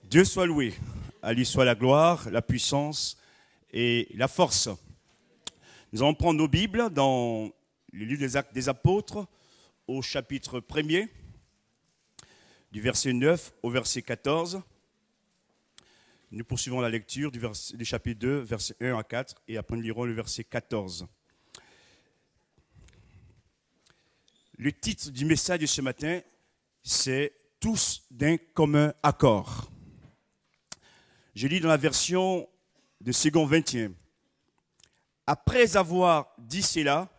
Dieu soit loué, à lui soit la gloire, la puissance et la force. Nous allons prendre nos Bibles dans le livre des Actes des Apôtres, au chapitre 1er, du verset 9 au verset 14. Nous poursuivons la lecture du chapitre 2, verset 1 à 4, et après nous lirons le verset 14. Le titre du message de ce matin, c'est « Tous d'un commun accord ». Je lis dans la version de Second 21. Après avoir dit cela,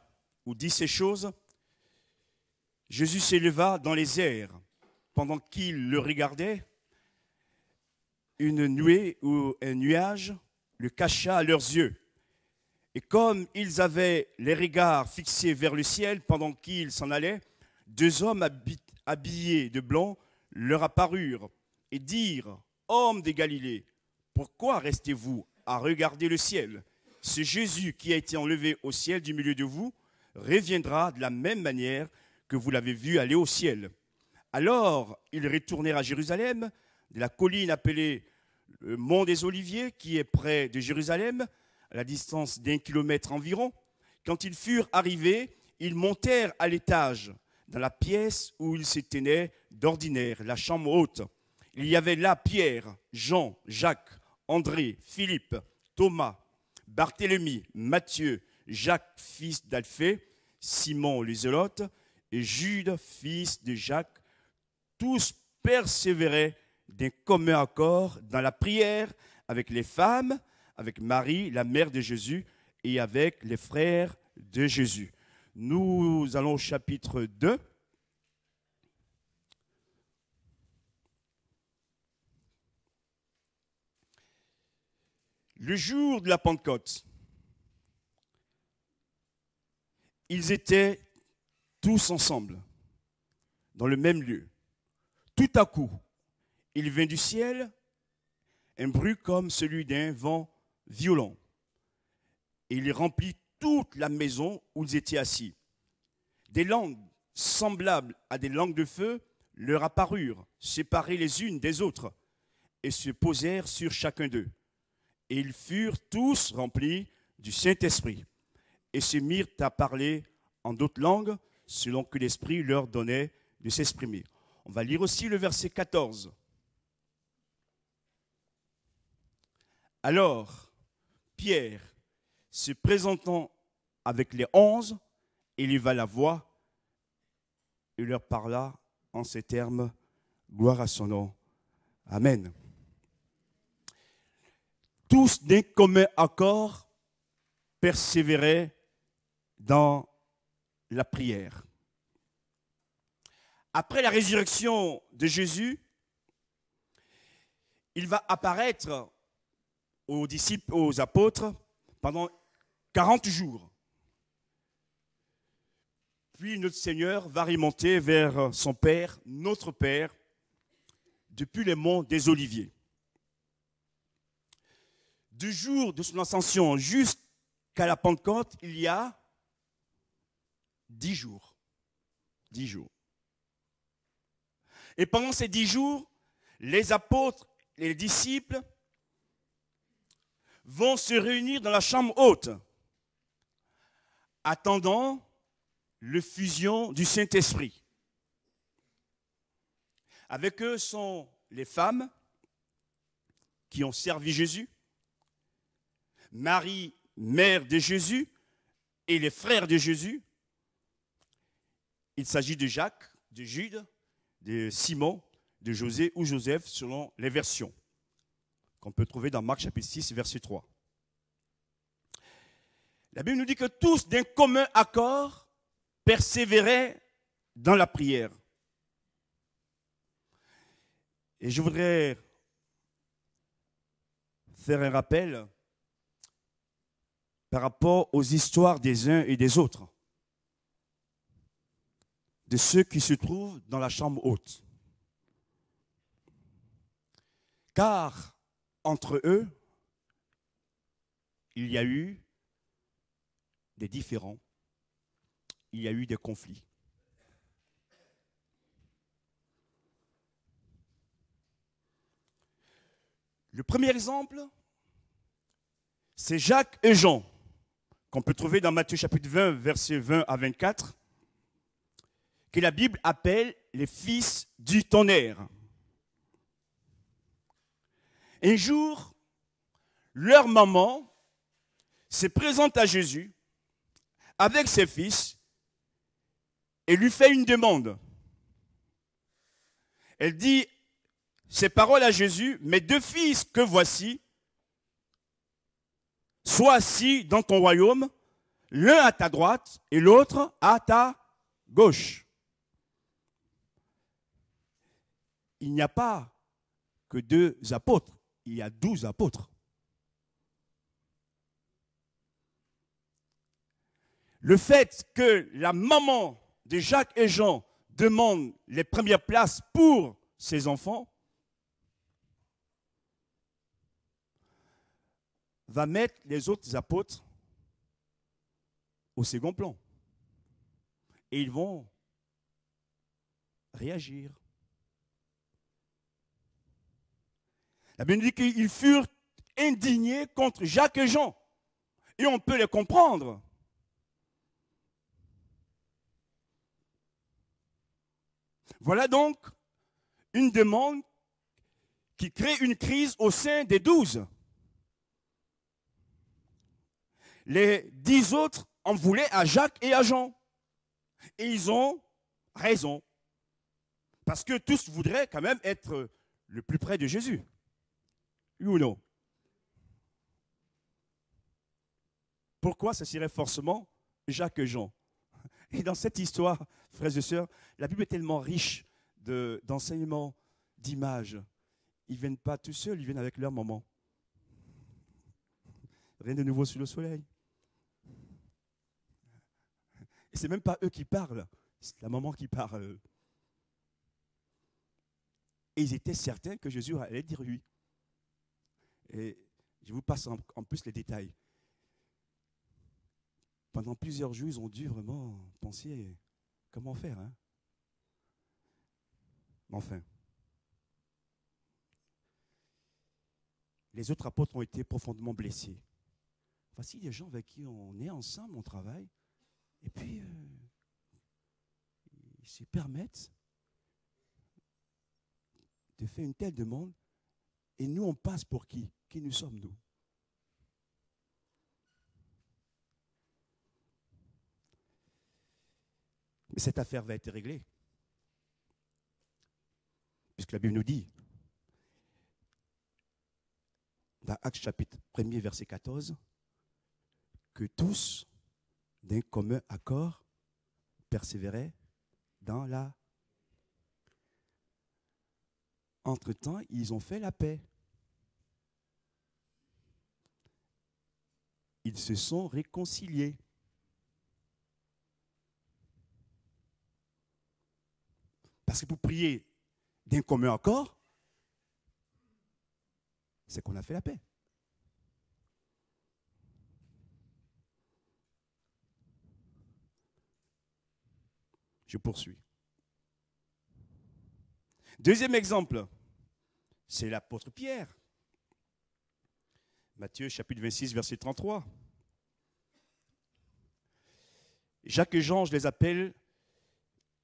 ou dit ces choses, Jésus s'éleva dans les airs. Pendant qu'ils le regardaient, une nuée ou un nuage le cacha à leurs yeux. Et comme ils avaient les regards fixés vers le ciel pendant qu'ils s'en allaient, deux hommes habillés de blanc leur apparurent et dirent « Hommes de Galilée, pourquoi restez-vous à regarder le ciel? Ce Jésus qui a été enlevé au ciel du milieu de vous reviendra de la même manière que vous l'avez vu aller au ciel. » Alors ils retournèrent à Jérusalem, de la colline appelée le mont des Oliviers, qui est près de Jérusalem, à la distance d'1 kilomètre environ. Quand ils furent arrivés, ils montèrent à l'étage, dans la pièce où ils se tenaient d'ordinaire, la chambre haute. Il y avait là Pierre, Jean, Jacques, André, Philippe, Thomas, Barthélemy, Matthieu, Jacques, fils d'Alphée, Simon le Zélote, et Jude, fils de Jacques. Tous persévéraient d'un commun accord dans la prière avec les femmes, avec Marie, la mère de Jésus, et avec les frères de Jésus. Nous allons au chapitre 2. Le jour de la Pentecôte, ils étaient tous ensemble, dans le même lieu. Tout à coup, il vint du ciel un bruit comme celui d'un vent violent, et il remplit toute la maison où ils étaient assis. Des langues semblables à des langues de feu leur apparurent, séparées les unes des autres, et se posèrent sur chacun d'eux. Et ils furent tous remplis du Saint-Esprit, et se mirent à parler en d'autres langues, selon que l'Esprit leur donnait de s'exprimer. On va lire aussi le verset 14. Alors, Pierre, se présentant avec les 11, éleva la voix et leur parla en ces termes, gloire à son nom. Amen. Tous d'un commun accord persévéraient dans la prière. Après la résurrection de Jésus, il va apparaître aux disciples, aux apôtres, pendant 40 jours. Puis notre Seigneur va remonter vers son Père, notre Père, depuis les monts des Oliviers. Du jour de son ascension jusqu'à la Pentecôte, il y a 10 jours. 10 jours. Et pendant ces 10 jours, les apôtres et les disciples vont se réunir dans la chambre haute, attendant l'effusion du Saint-Esprit. Avec eux sont les femmes qui ont servi Jésus, Marie, mère de Jésus, et les frères de Jésus. Il s'agit de Jacques, de Jude, de Simon, de José ou Joseph, selon les versions, qu'on peut trouver dans Marc chapitre 6, verset 3. La Bible nous dit que tous, d'un commun accord, persévéraient dans la prière. Et je voudrais faire un rappel par rapport aux histoires des uns et des autres, de ceux qui se trouvent dans la chambre haute. Car entre eux, il y a eu des différends, il y a eu des conflits. Le premier exemple, c'est Jacques et Jean, qu'on peut trouver dans Matthieu chapitre 20, versets 20 à 24, que la Bible appelle les fils du tonnerre. Un jour, leur maman se présente à Jésus avec ses fils et lui fait une demande. Elle dit ces paroles à Jésus: mes deux fils que voici, sois assis dans ton royaume, l'un à ta droite et l'autre à ta gauche. Il n'y a pas que 2 apôtres, il y a 12 apôtres. Le fait que la maman de Jacques et Jean demande les premières places pour ses enfants va mettre les autres apôtres au second plan. Et ils vont réagir. La Bible dit qu'ils furent indignés contre Jacques et Jean. Et on peut les comprendre. Voilà donc une demande qui crée une crise au sein des 12. Les 10 autres en voulaient à Jacques et à Jean. Et ils ont raison. Parce que tous voudraient quand même être le plus près de Jésus. Oui ou non? Pourquoi ce serait forcément Jacques et Jean? Et dans cette histoire, frères et sœurs, la Bible est tellement riche d'enseignements, d'images. Ils ne viennent pas tout seuls, ils viennent avec leur maman. Rien de nouveau sous le soleil. Et ce n'est même pas eux qui parlent, c'est la maman qui parle. Et ils étaient certains que Jésus allait dire oui. Et je vous passe en plus les détails. Pendant plusieurs jours, ils ont dû vraiment penser comment faire. Hein? Enfin. Les autres apôtres ont été profondément blessés. Voici des gens avec qui on est ensemble, on travaille, et puis ils se permettent de faire une telle demande, et nous on passe pour qui? Qui nous sommes-nous? Mais cette affaire va être réglée. Puisque la Bible nous dit, dans Actes chapitre 1er, verset 14, que tous, d'un commun accord, persévéraient dans la... Entre-temps, ils ont fait la paix. Ils se sont réconciliés. Parce que pour prier d'un commun accord, c'est qu'on a fait la paix. Je poursuis. Deuxième exemple, c'est l'apôtre Pierre. Matthieu chapitre 26, verset 33. Jacques et Jean, je les appelle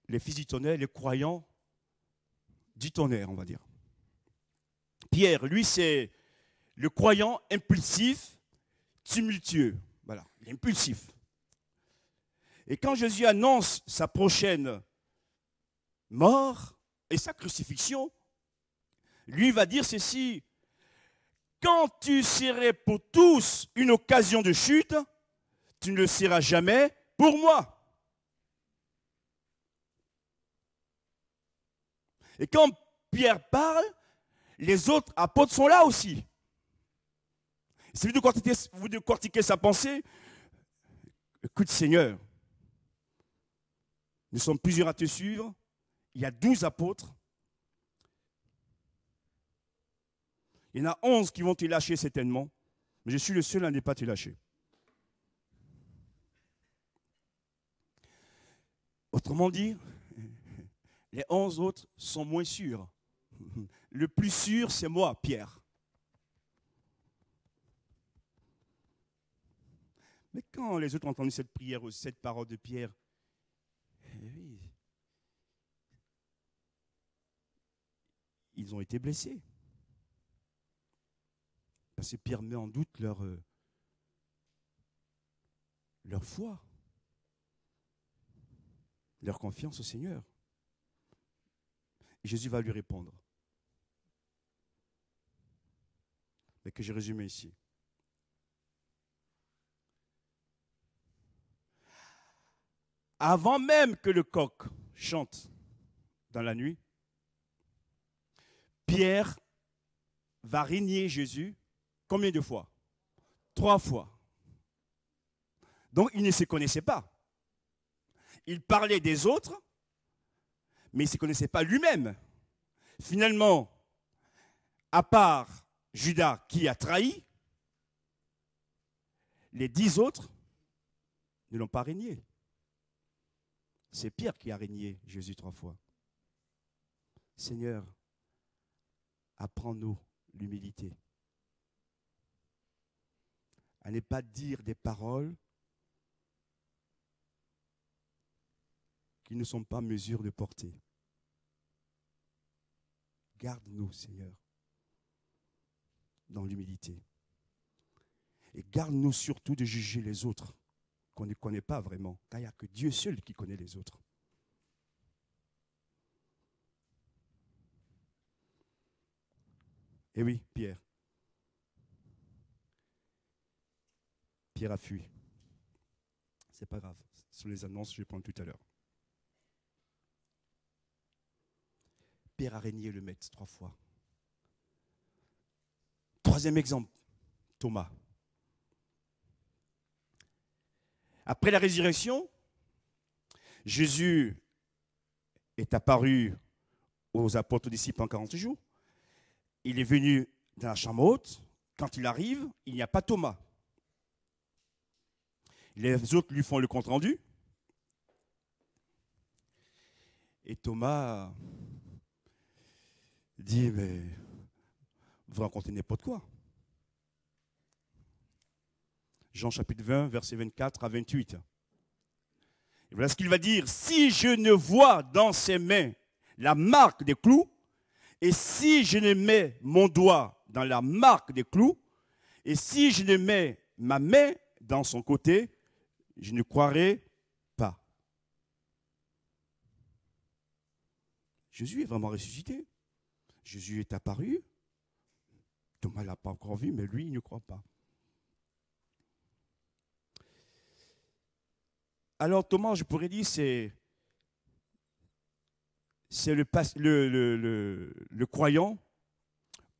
les fils du tonnerre, les croyants du tonnerre, on va dire. Pierre, lui, c'est le croyant impulsif, tumultueux. Voilà, il est impulsif. Et quand Jésus annonce sa prochaine mort et sa crucifixion, lui va dire ceci: quand tu serais pour tous une occasion de chute, tu ne le seras jamais pour moi. Et quand Pierre parle, les autres apôtres sont là aussi. Si vous décortiquez sa pensée, écoute Seigneur, nous sommes plusieurs à te suivre, il y a 12 apôtres, il y en a 11 qui vont te lâcher certainement, mais je suis le seul à ne pas te lâcher. Autrement dit, les 11 autres sont moins sûrs. Le plus sûr, c'est moi, Pierre. Mais quand les autres ont entendu cette prière, cette parole de Pierre, oui, ils ont été blessés. Parce que Pierre met en doute leur foi, leur confiance au Seigneur. Et Jésus va lui répondre. Mais que j'ai résumé ici. Avant même que le coq chante dans la nuit, Pierre va renier Jésus combien de fois? 3 fois. Donc il ne se connaissait pas. Il parlait des autres, mais il ne se connaissait pas lui-même. Finalement, à part Judas qui a trahi, les 10 autres ne l'ont pas régné. C'est Pierre qui a régné Jésus 3 fois. Seigneur, apprends-nous l'humilité. À ne pas dire des paroles qui ne sont pas en mesure de porter. Garde-nous, Seigneur, dans l'humilité. Et garde-nous surtout de juger les autres qu'on ne connaît pas vraiment, car il n'y a que Dieu seul qui connaît les autres. Et oui, Pierre. Pierre a fui. C'est pas grave. Sur les annonces, je vais prendre tout à l'heure. Pierre a régné le maître 3 fois. 3e exemple, Thomas. Après la résurrection, Jésus est apparu aux apôtres disciples en 40 jours. Il est venu dans la chambre haute. Quand il arrive, il n'y a pas Thomas. Les autres lui font le compte-rendu. Et Thomas dit, mais vous racontez n'importe quoi. Jean chapitre 20, versets 24 à 28. Et voilà ce qu'il va dire. Si je ne vois dans ses mains la marque des clous, et si je ne mets mon doigt dans la marque des clous, et si je ne mets ma main dans son côté, je ne croirai pas. Jésus est vraiment ressuscité. Jésus est apparu. Thomas ne l'a pas encore vu, mais lui, il ne croit pas. Alors Thomas, je pourrais dire, c'est le croyant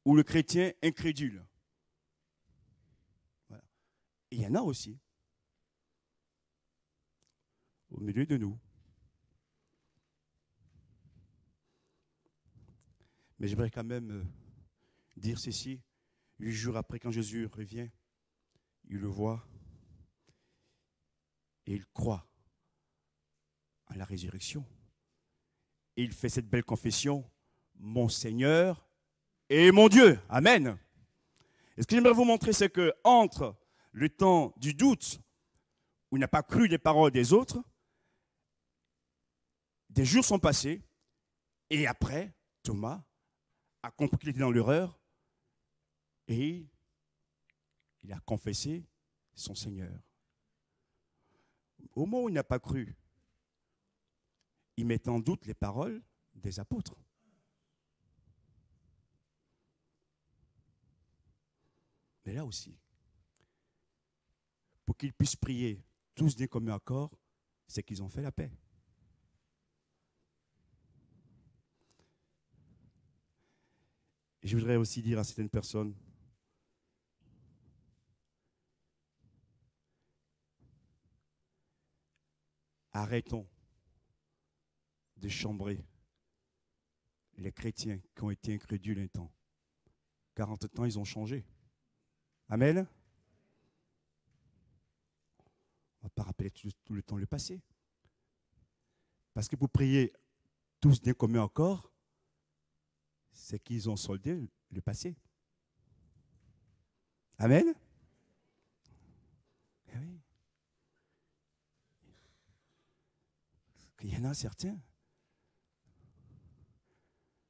ou le chrétien incrédule. Voilà. Et il y en a aussi au milieu de nous. Mais j'aimerais quand même dire ceci. 8 jours après, quand Jésus revient, il le voit et il croit à la résurrection. Et il fait cette belle confession, mon Seigneur et mon Dieu. Amen. Et ce que j'aimerais vous montrer, c'est que entre le temps du doute, où il n'a pas cru les paroles des autres, des jours sont passés, et après, Thomas a compris qu'il était dans l'erreur, et il a confessé son Seigneur. Au moment où il n'a pas cru, il met en doute les paroles des apôtres. Mais là aussi, pour qu'ils puissent prier tous d'un commun accord, c'est qu'ils ont fait la paix. Et je voudrais aussi dire à certaines personnes, arrêtons de chambrer les chrétiens qui ont été incrédules un temps. Car entre-temps, ils ont changé. Amen. On ne va pas rappeler tout le temps le passé. Parce que pour prier tous d'un commun accord, c'est qu'ils ont soldé le passé. Amen. Eh oui. Il y en a certains,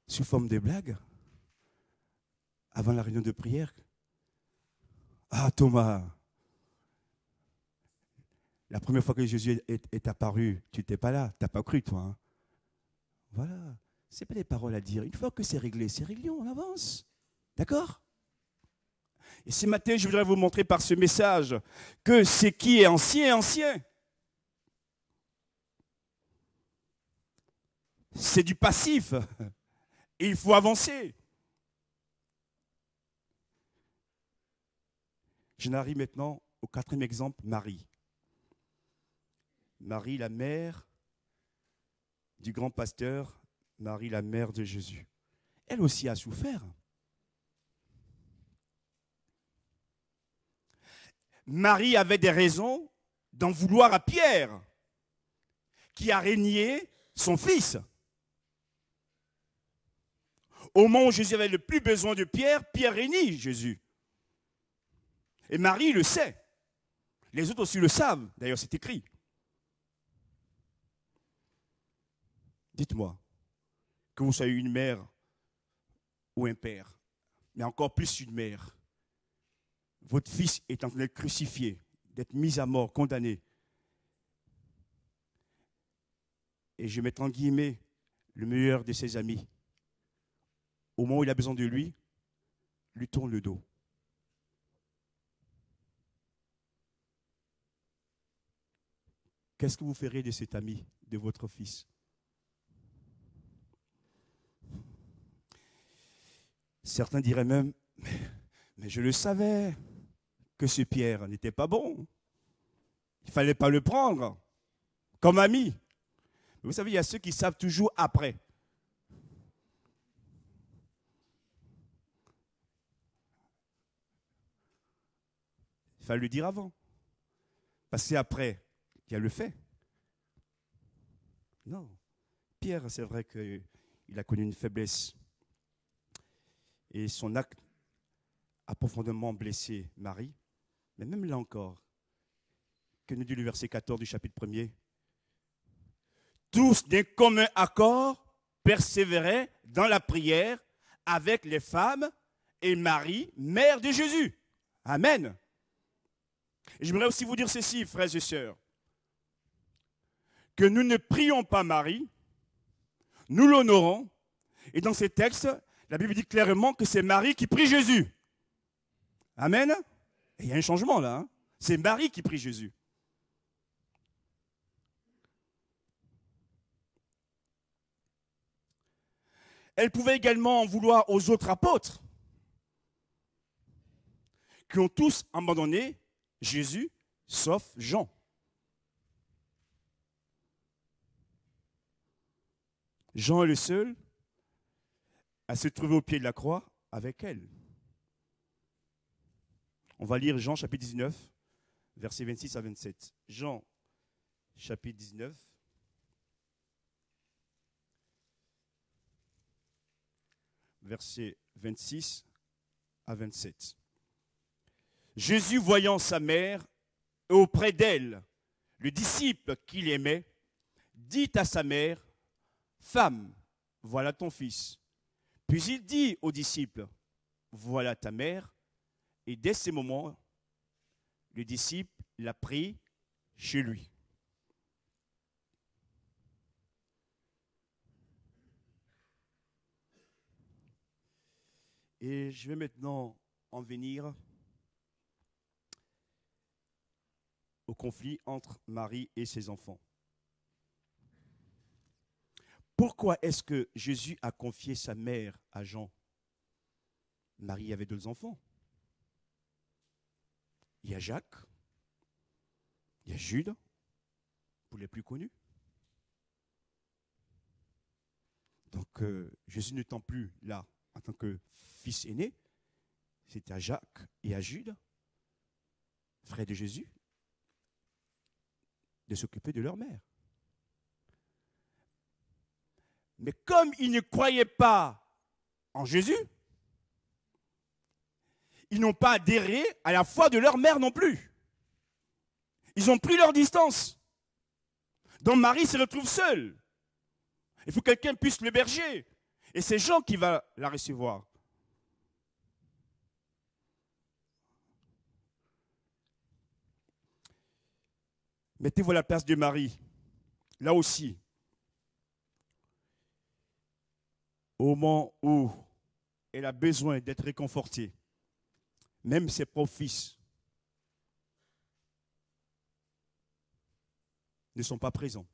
sous forme de blagues, avant la réunion de prière. Ah Thomas, la première fois que Jésus est apparu, tu n'étais pas là, tu n'as pas cru toi. Hein? Voilà, ce n'est pas des paroles à dire. Une fois que c'est réglé, on avance. D'accord? Et ce matin, je voudrais vous montrer par ce message que ce qui est ancien est ancien. C'est du passif. Et il faut avancer. Je arrive maintenant au quatrième exemple, Marie. Marie, la mère du grand pasteur, Marie, la mère de Jésus. Elle aussi a souffert. Marie avait des raisons d'en vouloir à Pierre, qui a régné son fils. Au moment où Jésus avait le plus besoin de Pierre, Pierre régnit Jésus. Et Marie le sait. Les autres aussi le savent. D'ailleurs, c'est écrit. Dites-moi, que vous soyez une mère ou un père, mais encore plus une mère, votre fils est en train d'être crucifié, d'être mis à mort, condamné. Et je mets en guillemets le meilleur de ses amis. Au moment où il a besoin de lui tourne le dos. Qu'est-ce que vous ferez de cet ami, de votre fils? Certains diraient même, mais je le savais que ce Pierre n'était pas bon. Il ne fallait pas le prendre comme ami. Mais vous savez, il y a ceux qui savent toujours après. Il fallait le dire avant. Parce que c'est après qu'il y a le fait. Non. Pierre, c'est vrai qu'il a connu une faiblesse. Et son acte a profondément blessé Marie. Mais même là encore, que nous dit le verset 14 du chapitre 1er? Tous d'un commun accord persévéraient dans la prière avec les femmes et Marie, mère de Jésus. Amen. Et j'aimerais aussi vous dire ceci, frères et sœurs, que nous ne prions pas Marie, nous l'honorons, et dans ces textes, la Bible dit clairement que c'est Marie qui prie Jésus. Amen. Et il y a un changement là. Hein? C'est Marie qui prie Jésus. Elle pouvait également en vouloir aux autres apôtres qui ont tous abandonné Jésus, sauf Jean. Jean est le seul à se trouver au pied de la croix avec elle. On va lire Jean chapitre 19, versets 26 à 27. Jean chapitre 19. Versets 26 à 27. Jésus, voyant sa mère et auprès d'elle le disciple qu'il aimait, dit à sa mère, « Femme, voilà ton fils. » Puis il dit au disciple, « Voilà ta mère. » Et dès ces moments, le disciple l'a pris chez lui. Et je vais maintenant en venir au conflit entre Marie et ses enfants. Pourquoi est-ce que Jésus a confié sa mère à Jean? Marie avait 2 enfants. Il y a Jacques, il y a Jude, pour les plus connus. Donc Jésus n'étant plus là en tant que fils aîné, c'est à Jacques et à Jude, frères de Jésus, de s'occuper de leur mère. Mais comme ils ne croyaient pas en Jésus, ils n'ont pas adhéré à la foi de leur mère non plus. Ils ont pris leur distance. Donc Marie se retrouve seule. Il faut que quelqu'un puisse l'héberger. Et c'est Jean qui va la recevoir. Mettez-vous à la place de Marie. Là aussi, au moment où elle a besoin d'être réconfortée, même ses propres fils ne sont pas présents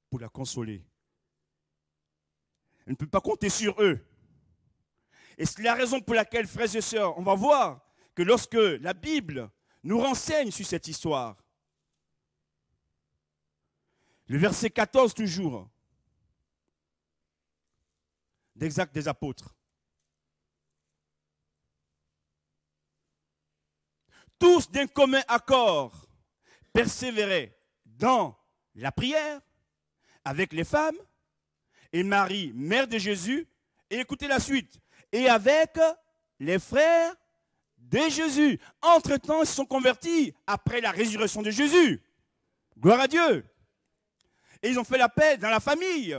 pour la consoler. Elle ne peut pas compter sur eux. Et c'est la raison pour laquelle, frères et sœurs, on va voir que lorsque la Bible nous renseigne sur cette histoire, le verset 14 toujours, des Actes des Apôtres. Tous d'un commun accord persévéraient dans la prière avec les femmes et Marie, mère de Jésus, et écoutez la suite, et avec les frères de Jésus. Entre-temps, ils se sont convertis après la résurrection de Jésus. Gloire à Dieu. Et ils ont fait la paix dans la famille,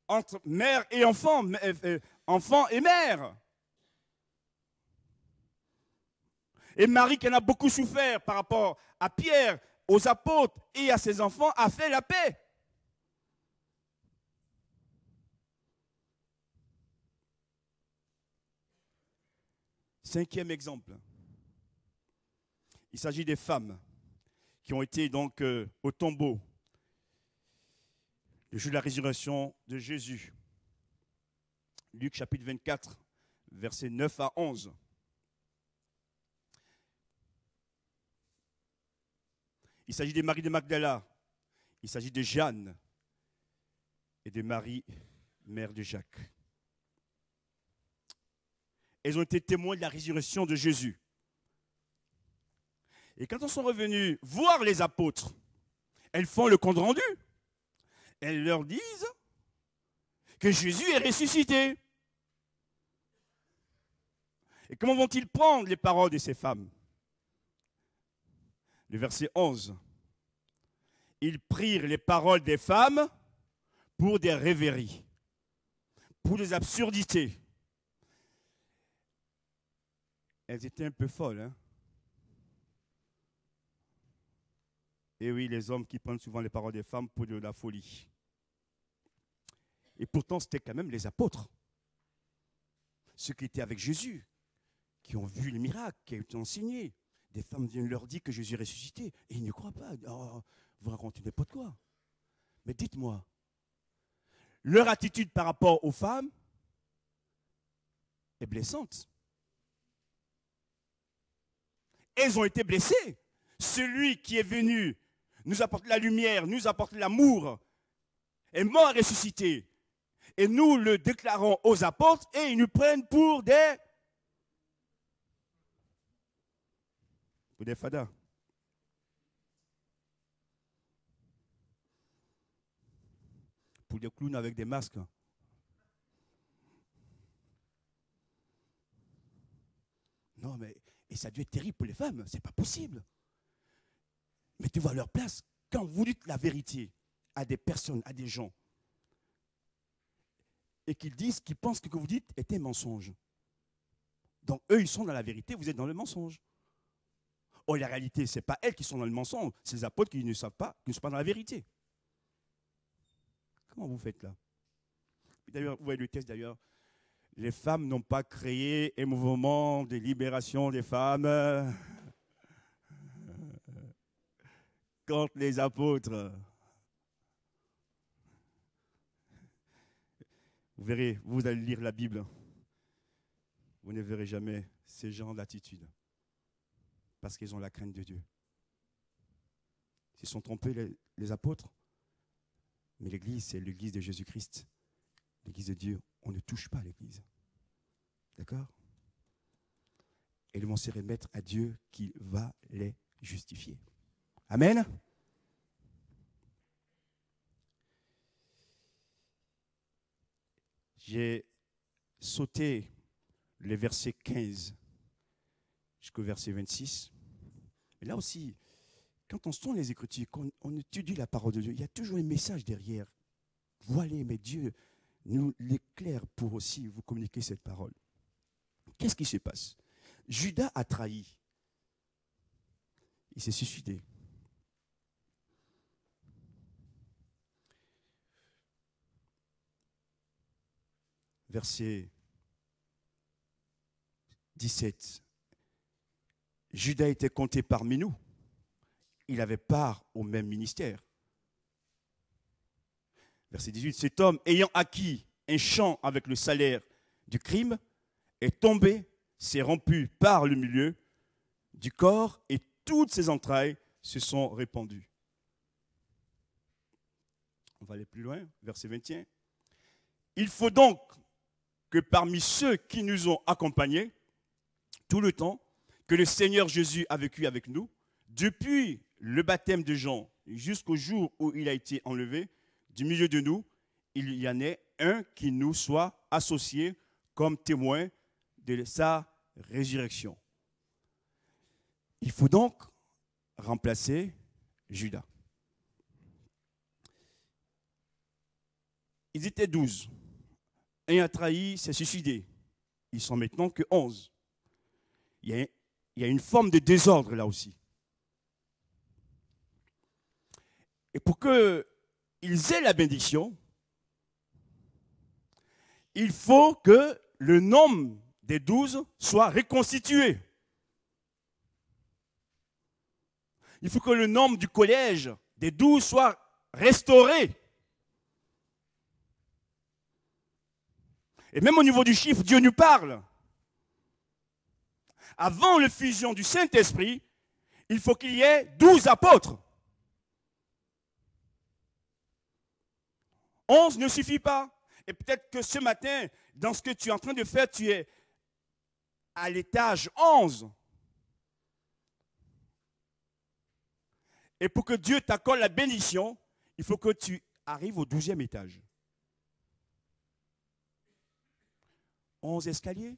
entre mère et enfant, enfant et mère. Et Marie, qui en a beaucoup souffert par rapport à Pierre, aux apôtres et à ses enfants, a fait la paix. Cinquième exemple. Il s'agit des femmes qui ont été donc au tombeau le jour de la résurrection de Jésus. Luc chapitre 24, versets 9 à 11. Il s'agit de Marie de Magdala, il s'agit de Jeanne et de Marie, mère de Jacques. Elles ont été témoins de la résurrection de Jésus. Et quand elles sont revenues voir les apôtres, elles font le compte rendu. Elles leur disent que Jésus est ressuscité. Et comment vont-ils prendre les paroles de ces femmes? Le verset 11. Ils prirent les paroles des femmes pour des rêveries, pour des absurdités. Elles étaient un peu folles, hein? Et oui, les hommes qui prennent souvent les paroles des femmes pour de la folie. Et pourtant, c'était quand même les apôtres, ceux qui étaient avec Jésus, qui ont vu les miracles, qui ont été enseignés. Des femmes viennent leur dire que Jésus est ressuscité. Et ils ne croient pas. Oh, vous racontez n'importe quoi. Mais dites-moi, leur attitude par rapport aux femmes est blessante. Elles ont été blessées. Celui qui est venu nous apporte la lumière, nous apporte l'amour, est mort et ressuscité. Et nous le déclarons aux apôtres et ils nous prennent pour des fadas. Pour des clowns avec des masques. Non, mais et ça a dû être terrible pour les femmes, c'est pas possible. Mettez-vous à leur place. Quand vous dites la vérité à des personnes, à des gens, et qu'ils disent, qu'ils pensent que ce que vous dites est un mensonge. Donc eux, ils sont dans la vérité, vous êtes dans le mensonge. Or, la réalité, ce n'est pas elles qui sont dans le mensonge, c'est les apôtres qui ne savent pas, qui ne sont pas dans la vérité. Comment vous faites là? D'ailleurs, vous voyez le texte d'ailleurs. Les femmes n'ont pas créé un mouvement de libération des femmes contre les apôtres. Vous verrez, vous allez lire la Bible. Vous ne verrez jamais ces gens d'attitude. Parce qu'ils ont la crainte de Dieu. Ils se sont trompés, les apôtres. Mais l'Église, c'est l'Église de Jésus-Christ. L'Église de Dieu, on ne touche pas l'Église. D'accord? Et ils vont se remettre à Dieu qui va les justifier. Amen? J'ai sauté les versets 15 jusqu'au verset 26. Et là aussi, quand on se tourne les Écritures, quand on étudie la parole de Dieu, il y a toujours un message derrière. Voilé, mais Dieu nous l'éclaire pour aussi vous communiquer cette parole. Qu'est-ce qui se passe? Judas a trahi. Il s'est suicidé. Verset 17. Judas était compté parmi nous. Il avait part au même ministère. Verset 18. Cet homme, ayant acquis un champ avec le salaire du crime, est tombé, s'est rompu par le milieu du corps et toutes ses entrailles se sont répandues. On va aller plus loin, verset 21. Il faut donc que parmi ceux qui nous ont accompagnés tout le temps que le Seigneur Jésus a vécu avec nous, depuis le baptême de Jean jusqu'au jour où il a été enlevé, du milieu de nous, il y en ait un qui nous soit associé comme témoin de sa résurrection. Il faut donc remplacer Judas. Ils étaient 12. Un a trahi, s'est suicidé. Ils sont maintenant que 11. Il y a une forme de désordre là aussi. Et pour qu'ils aient la bénédiction, il faut que le nombre des 12 soit reconstitué. Il faut que le nombre du collège des 12 soit restauré. Et même au niveau du chiffre, Dieu nous parle. Avant la fusion du Saint-Esprit, il faut qu'il y ait 12 apôtres. 11 ne suffit pas. Et peut-être que ce matin, dans ce que tu es en train de faire, tu es à l'étage 11. Et pour que Dieu t'accorde la bénédiction, il faut que tu arrives au 12e étage. 11 escaliers,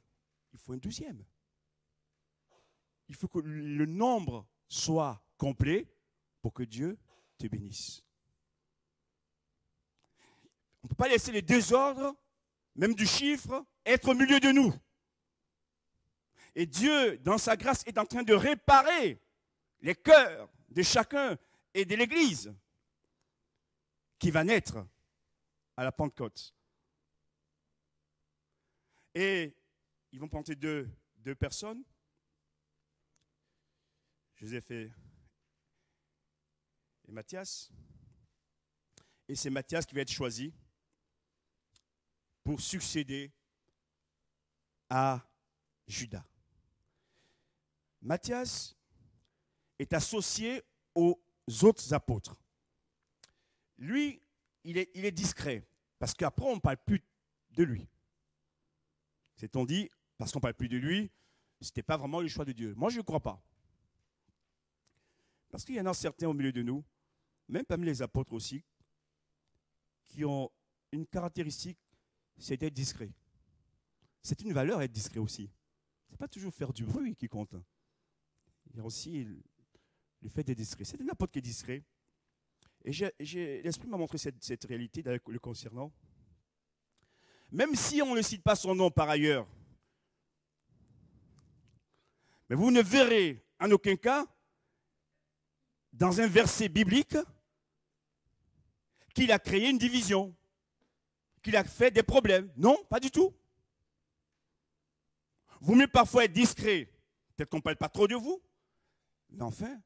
il faut un 12e. Il faut que le nombre soit complet pour que Dieu te bénisse. On ne peut pas laisser les désordres, même du chiffre, être au milieu de nous. Et Dieu, dans sa grâce, est en train de réparer les cœurs de chacun et de l'Église qui va naître à la Pentecôte. Et ils vont planter deux personnes, Joseph et Matthias. Et c'est Matthias qui va être choisi pour succéder à Judas. Matthias est associé aux autres apôtres. Lui, il est discret, parce qu'après, on ne parle plus de lui. C'est-on dit, parce qu'on ne parle plus de lui, ce n'était pas vraiment le choix de Dieu. Moi, je ne crois pas. Parce qu'il y en a certains au milieu de nous, même parmi les apôtres aussi, qui ont une caractéristique, c'est d'être discret. C'est une valeur être discret aussi. Ce n'est pas toujours faire du bruit qui compte. Il y a aussi le fait d'être discret. C'est un apôtre qui est discret. Et l'Esprit m'a montré cette réalité le concernant. Même si on ne cite pas son nom par ailleurs, mais vous ne verrez en aucun cas, dans un verset biblique, qu'il a créé une division, qu'il a fait des problèmes. Non, pas du tout. Vous mieux parfois être discret. Peut-être qu'on ne parle pas trop de vous, mais enfin,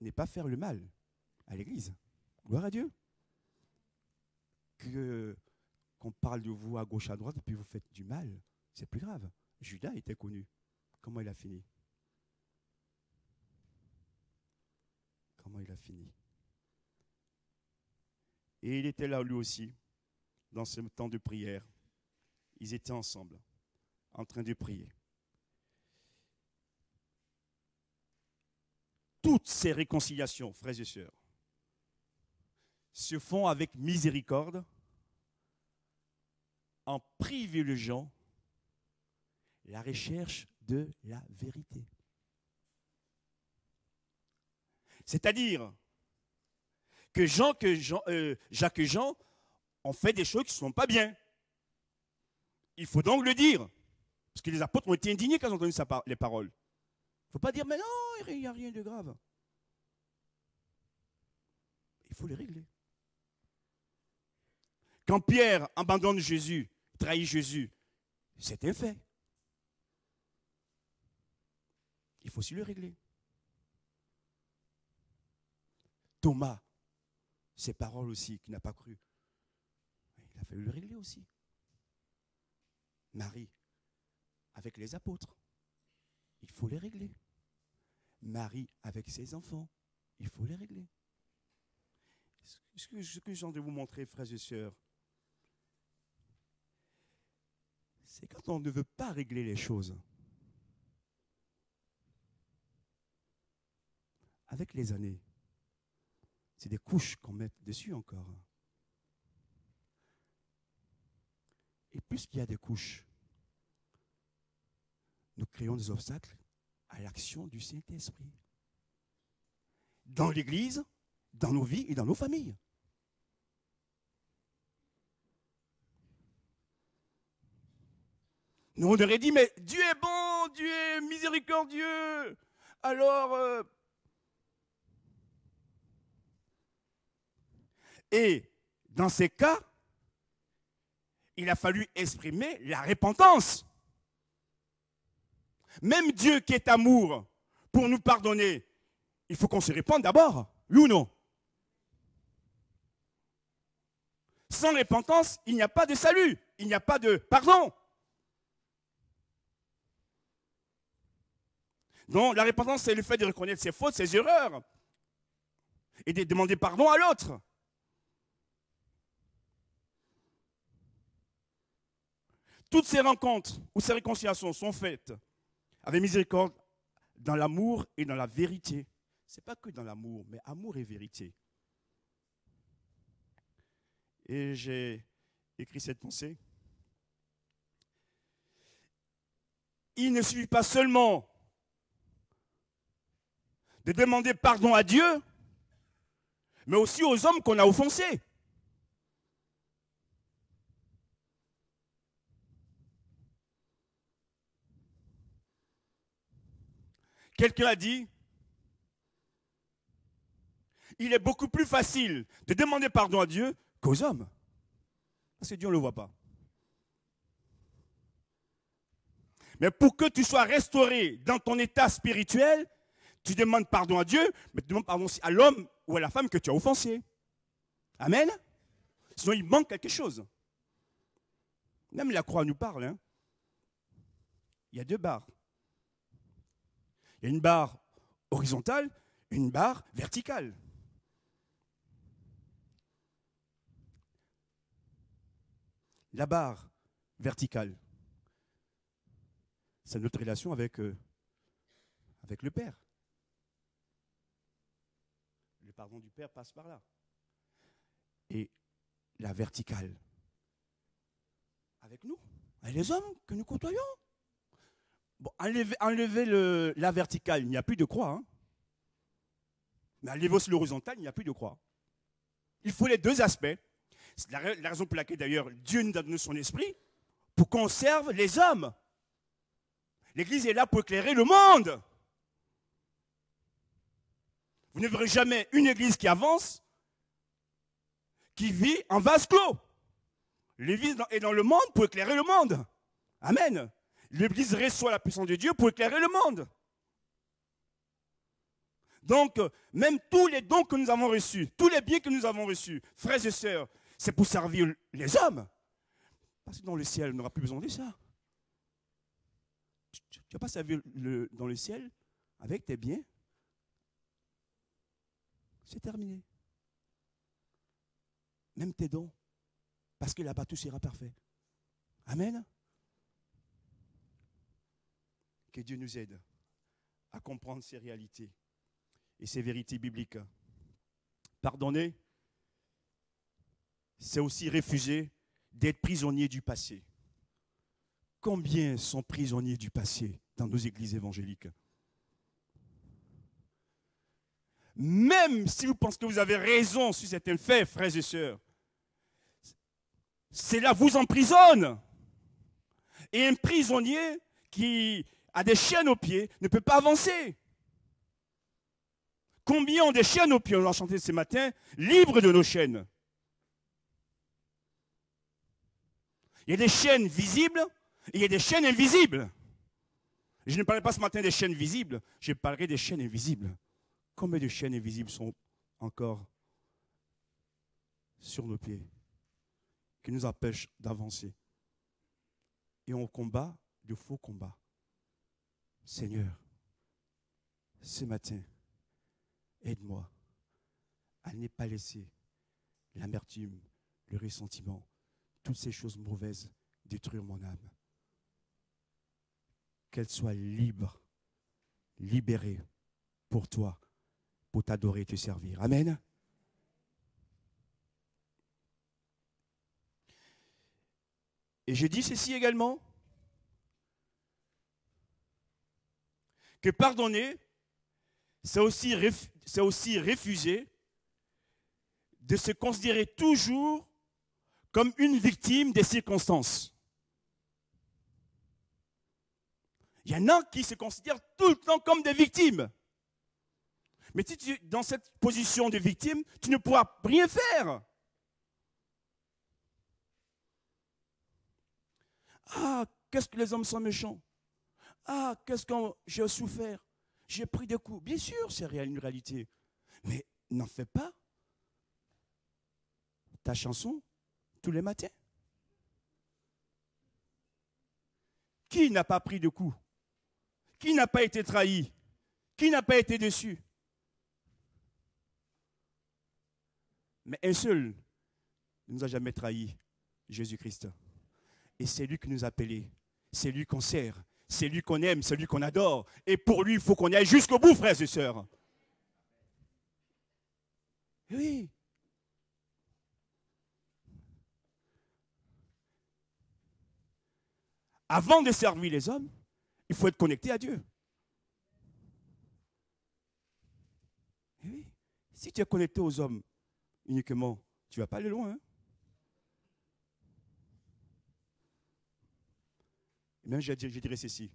ne pas faire le mal à l'Église. Gloire à Dieu. Qu'on parle de vous à gauche, à droite, et puis vous faites du mal, c'est plus grave. Judas était connu. Comment il a fini? Comment il a fini? Et il était là lui aussi, dans ce temps de prière. Ils étaient ensemble, en train de prier. Toutes ces réconciliations, frères et sœurs, se font avec miséricorde, en privilégiant la recherche de la vérité. C'est-à-dire que Jacques et Jean ont fait des choses qui ne sont pas bien. Il faut donc le dire. Parce que les apôtres ont été indignés quand ils ont entendu les paroles. Il ne faut pas dire, mais non, il n'y a rien de grave. Il faut les régler. Quand Pierre abandonne Jésus, trahit Jésus, c'est un fait. Il faut aussi le régler. Thomas, ses paroles aussi, qui n'a pas cru, il a fallu le régler aussi. Marie, avec les apôtres, il faut les régler. Marie, avec ses enfants, il faut les régler. Ce que j'ai envie de vous montrer, frères et sœurs, c'est quand on ne veut pas régler les choses. Avec les années, c'est des couches qu'on met dessus encore. Et plus qu'il y a des couches, nous créons des obstacles à l'action du Saint-Esprit. Dans l'Église, dans nos vies et dans nos familles. Nous, on aurait dit, mais Dieu est bon, Dieu est miséricordieux. Alors, et dans ces cas, il a fallu exprimer la repentance. Même Dieu qui est amour, pour nous pardonner, il faut qu'on se répande d'abord, oui ou non? Sans repentance, il n'y a pas de salut, il n'y a pas de pardon. Donc la repentance, c'est le fait de reconnaître ses fautes, ses erreurs, et de demander pardon à l'autre. Toutes ces rencontres ou ces réconciliations sont faites avec miséricorde, dans l'amour et dans la vérité. Ce n'est pas que dans l'amour, mais amour et vérité. Et j'ai écrit cette pensée. Il ne suffit pas seulement de demander pardon à Dieu, mais aussi aux hommes qu'on a offensés. Quelqu'un a dit, il est beaucoup plus facile de demander pardon à Dieu qu'aux hommes. Parce que Dieu ne le voit pas. Mais pour que tu sois restauré dans ton état spirituel, tu demandes pardon à Dieu, mais tu demandes pardon aussi à l'homme ou à la femme que tu as offensé. Amen. Sinon, il manque quelque chose. Même la croix nous parle. Hein. Il y a deux barres. Il y a une barre horizontale, une barre verticale. La barre verticale, c'est notre relation avec le Père. Le pardon du Père passe par là. Et la verticale, avec nous, avec les hommes que nous côtoyons. Bon, enlever la verticale, il n'y a plus de croix. Hein. Mais enlever aussi l'horizontale, il n'y a plus de croix. Il faut les deux aspects. C'est la raison pour laquelle, d'ailleurs, Dieu nous a donné son esprit pour qu'on serve les hommes. L'Église est là pour éclairer le monde. Vous ne verrez jamais une Église qui avance, qui vit en vase clos. L'Église est dans le monde pour éclairer le monde. Amen. L'Église reçoit la puissance de Dieu pour éclairer le monde. Donc, même tous les dons que nous avons reçus, tous les biens que nous avons reçus, frères et sœurs, c'est pour servir les hommes. Parce que dans le ciel, on n'aura plus besoin de ça. Tu ne vas pas servir dans le ciel avec tes biens. C'est terminé. Même tes dons. Parce que là-bas, tout sera parfait. Amen. Que Dieu nous aide à comprendre ces réalités et ces vérités bibliques. Pardonner, c'est aussi refuser d'être prisonnier du passé. Combien sont prisonniers du passé dans nos églises évangéliques? Même si vous pensez que vous avez raison sur certains faits, frères et sœurs, cela vous emprisonne. Et un prisonnier qui a des chaînes aux pieds ne peut pas avancer. Combien ont des chaînes aux pieds, on l'a chanté ce matin, libres de nos chaînes. Il y a des chaînes visibles et il y a des chaînes invisibles. Je ne parlerai pas ce matin des chaînes visibles, je parlerai des chaînes invisibles. Combien de chaînes invisibles sont encore sur nos pieds, qui nous empêchent d'avancer? Et on combat de faux combats. Seigneur, ce matin, aide-moi à ne pas laisser l'amertume, le ressentiment, toutes ces choses mauvaises détruire mon âme. Qu'elle soit libre, libérée pour toi, pour t'adorer et te servir. Amen. Et je dis ceci également, que pardonner, c'est aussi refuser de se considérer toujours comme une victime des circonstances. Il y en a qui se considèrent tout le temps comme des victimes. Mais si tu es dans cette position de victime, tu ne pourras rien faire. Ah, qu'est-ce que les hommes sont méchants. Ah, qu'est-ce que j'ai souffert. J'ai pris des coups. Bien sûr, c'est une réalité. Mais n'en fais pas ta chanson tous les matins. Qui n'a pas pris de coups? Qui n'a pas été trahi? Qui n'a pas été déçu? Mais un seul ne nous a jamais trahi, Jésus-Christ. Et c'est lui qui nous a appelés. C'est lui qu'on sert. C'est lui qu'on aime. C'est lui qu'on adore. Et pour lui, il faut qu'on y aille jusqu'au bout, frères et sœurs. Oui. Avant de servir les hommes, il faut être connecté à Dieu. Oui. Si tu es connecté aux hommes uniquement, tu ne vas pas aller loin. Hein? Même je dirais ceci.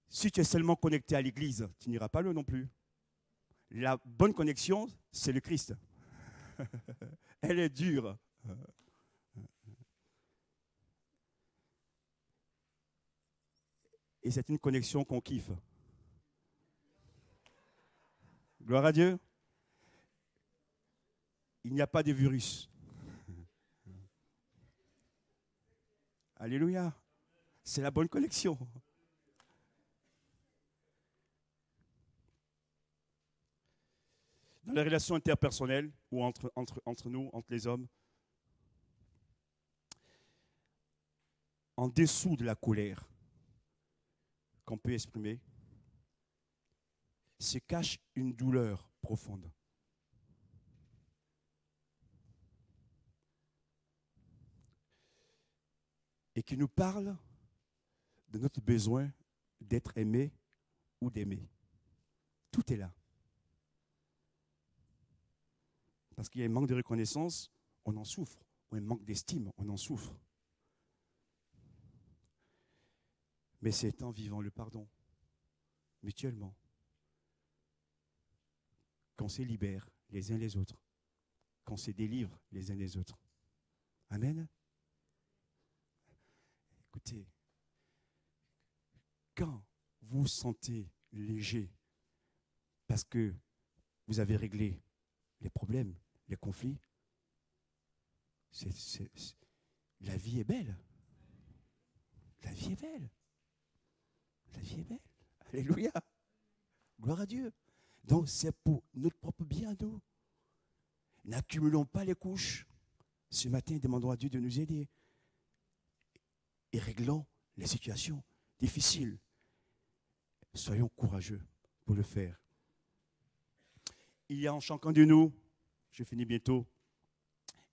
Si tu es seulement connecté à l'Église, tu n'iras pas loin non plus. La bonne connexion, c'est le Christ. Elle est dure. Et c'est une connexion qu'on kiffe. Gloire à Dieu. Il n'y a pas de virus. Alléluia. C'est la bonne connexion. Dans les relations interpersonnelles ou entre nous, entre les hommes, en dessous de la colère qu'on peut exprimer, se cache une douleur profonde. Et qui nous parle de notre besoin d'être aimé ou d'aimer. Tout est là. Parce qu'il y a un manque de reconnaissance, on en souffre. Ou un manque d'estime, on en souffre. Mais c'est en vivant le pardon, mutuellement, qu'on se libère les uns les autres, qu'on se délivre les uns les autres. Amen. Écoutez, quand vous vous sentez léger parce que vous avez réglé les problèmes, les conflits, la vie est belle. La vie est belle. La vie est belle. Alléluia. Gloire à Dieu. Donc c'est pour notre propre bien à nous. N'accumulons pas les couches. Ce matin, demandons à Dieu de nous aider. Et réglons les situations difficiles. Soyons courageux pour le faire. Il y a en chacun de nous, je finis bientôt,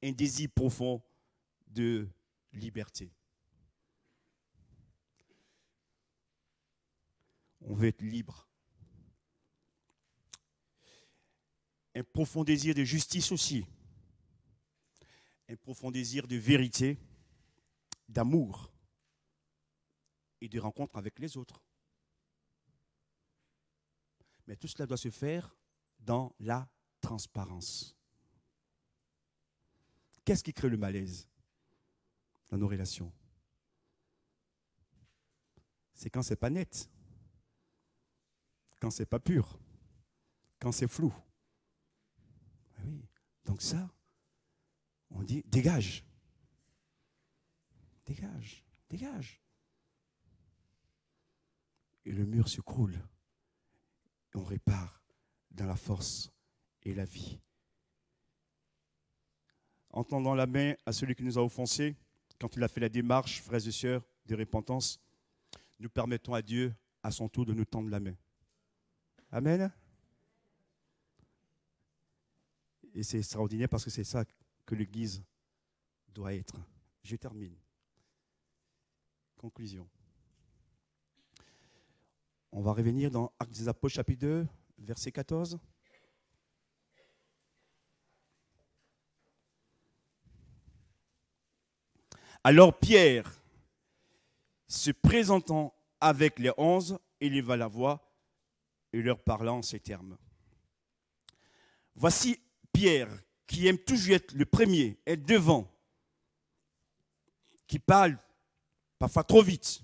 un désir profond de liberté. On veut être libre. un profond désir de justice aussi, un profond désir de vérité, d'amour et de rencontre avec les autres. Mais tout cela doit se faire dans la transparence. Qu'est-ce qui crée le malaise dans nos relations? C'est quand c'est pas net, quand c'est pas pur, quand c'est flou. Oui. Donc ça, on dit dégage. Dégage, dégage. Et le mur se croule. Et on répare dans la force et la vie. En tendant la main à celui qui nous a offensés, quand il a fait la démarche, frères et sœurs, de repentance, nous permettons à Dieu, à son tour, de nous tendre la main. Amen. Et c'est extraordinaire parce que c'est ça que l'Église doit être. Je termine. Conclusion. On va revenir dans Actes des Apôtres, chapitre 2, verset 14. Alors Pierre, se présentant avec les 11, éleva la voix et leur parla en ces termes. Voici Pierre, qui aime toujours être le premier, être devant, qui parle parfois trop vite,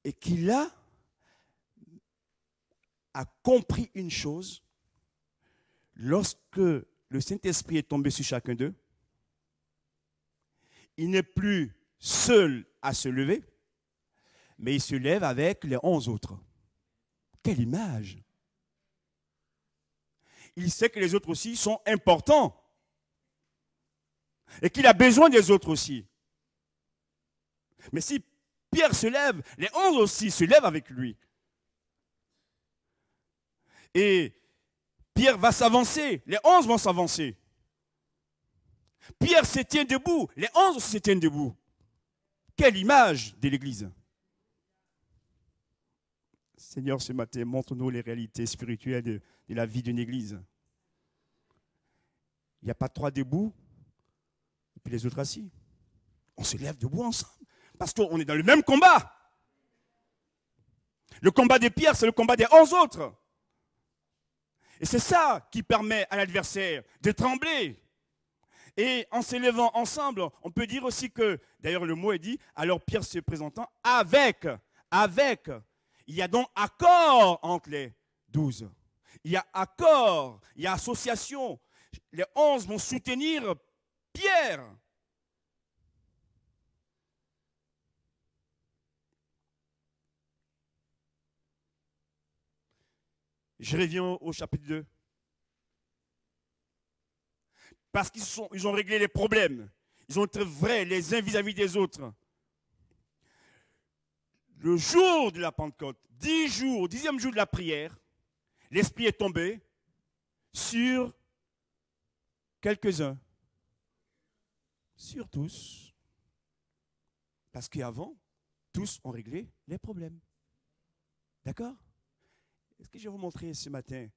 et qui là a compris une chose, lorsque le Saint-Esprit est tombé sur chacun d'eux, il n'est plus seul à se lever, mais il se lève avec les 11 autres. Quelle image! Il sait que les autres aussi sont importants et qu'il a besoin des autres aussi. Mais si Pierre se lève, les 11 aussi se lèvent avec lui. Et Pierre va s'avancer, les 11 vont s'avancer. Pierre se tient debout, les 11 aussi se tiennent debout. Quelle image de l'Église! Seigneur, ce matin, montre-nous les réalités spirituelles de la vie d'une Église. Il n'y a pas 3 debout et puis les autres assis. On se lève debout ensemble parce qu'on est dans le même combat. Le combat de Pierre, c'est le combat des 11 autres. Et c'est ça qui permet à l'adversaire de trembler. Et en s'élevant ensemble, on peut dire aussi que, d'ailleurs le mot est dit, alors Pierre se présentant avec. Il y a donc accord entre les 12. Il y a accord, il y a association. Les 11 vont soutenir Pierre. Je reviens au chapitre 2. Parce qu'ils ont réglé les problèmes. Ils ont été vrais les uns vis-à-vis des autres. Le jour de la Pentecôte, 10 jours, 10e jour de la prière, l'Esprit est tombé sur quelques-uns. Sur tous. Parce qu'avant, tous ont réglé les problèmes. D'accord? Est-ce que je vais vous montrer ce matin?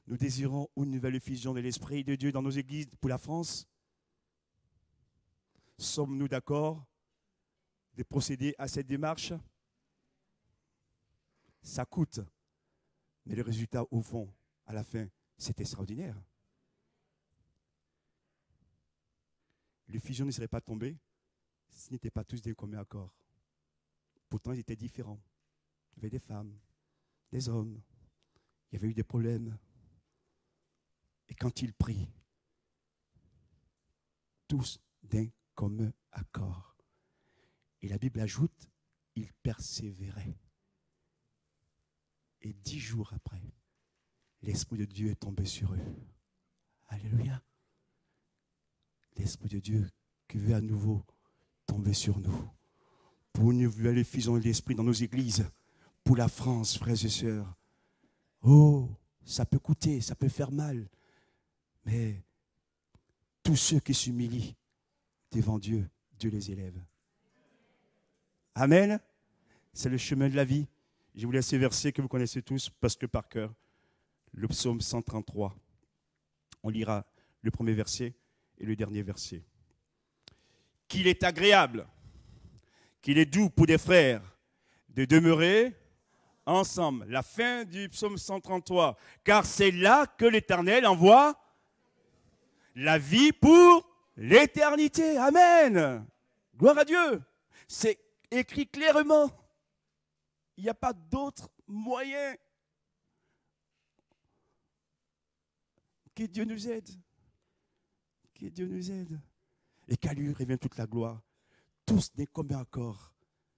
Nous désirons une nouvelle effusion de l'Esprit de Dieu dans nos églises pour la France. Sommes-nous d'accord de procéder à cette démarche? Ça coûte, mais le résultat, au fond, à la fin, c'est extraordinaire. L'effusion ne serait pas tombée s'ils n'étaient pas tous d'un commun accord. Pourtant, ils étaient différents. Il y avait des femmes, des hommes, il y avait eu des problèmes. Et quand ils prient, tous d'un commun accord. Et la Bible ajoute, ils persévéraient. Et 10 jours après, l'Esprit de Dieu est tombé sur eux. Alléluia. L'Esprit de Dieu qui veut à nouveau tomber sur nous. Pour une nouvelle effusion de l'Esprit dans nos églises, pour la France, frères et sœurs. Oh, ça peut coûter, ça peut faire mal. Mais tous ceux qui s'humilient devant Dieu, Dieu les élève. Amen. C'est le chemin de la vie. Je vous laisse ces versets que vous connaissez tous, parce que par cœur. le psaume 133. On lira le premier verset et le dernier verset. Qu'il est agréable, qu'il est doux pour des frères de demeurer ensemble. La fin du psaume 133. Car c'est là que l'Éternel envoie la vie pour l'éternité. Amen. Gloire à Dieu. C'est écrit clairement. Il n'y a pas d'autre moyen. Que Dieu nous aide. Que Dieu nous aide. Et qu'à lui revient toute la gloire. Tous d'un commun accord,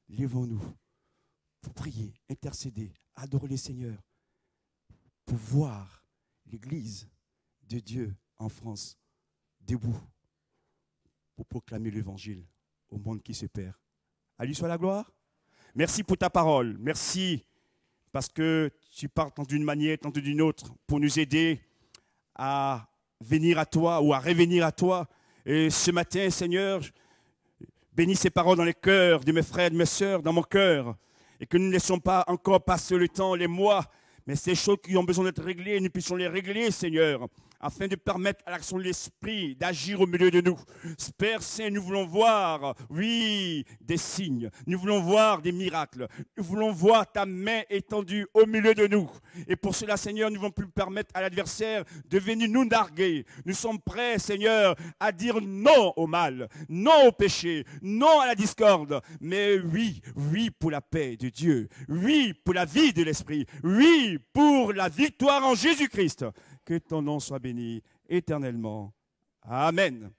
lèvons-nous pour prier, intercéder, adorer le Seigneur, pour voir l'Église de Dieu en France debout, pour proclamer l'Évangile au monde qui se perd. À lui soit la gloire. Merci pour ta parole. Merci parce que tu parles tant d'une manière, tant d'une autre, pour nous aider à venir à toi ou à revenir à toi. Et ce matin, Seigneur, bénis ces paroles dans les cœurs de mes frères et de mes sœurs, dans mon cœur. Et que nous ne laissons pas encore passer le temps, les mois, mais ces choses qui ont besoin d'être réglées, nous puissions les régler, Seigneur, afin de permettre à l'action de l'Esprit d'agir au milieu de nous. Père Saint, nous voulons voir, oui, des signes. Nous voulons voir des miracles. Nous voulons voir ta main étendue au milieu de nous. Et pour cela, Seigneur, nous ne voulons plus permettre à l'adversaire de venir nous narguer. Nous sommes prêts, Seigneur, à dire non au mal, non au péché, non à la discorde. Mais oui, oui pour la paix de Dieu. Oui pour la vie de l'Esprit. Oui pour la victoire en Jésus-Christ. Que ton nom soit béni éternellement. Amen.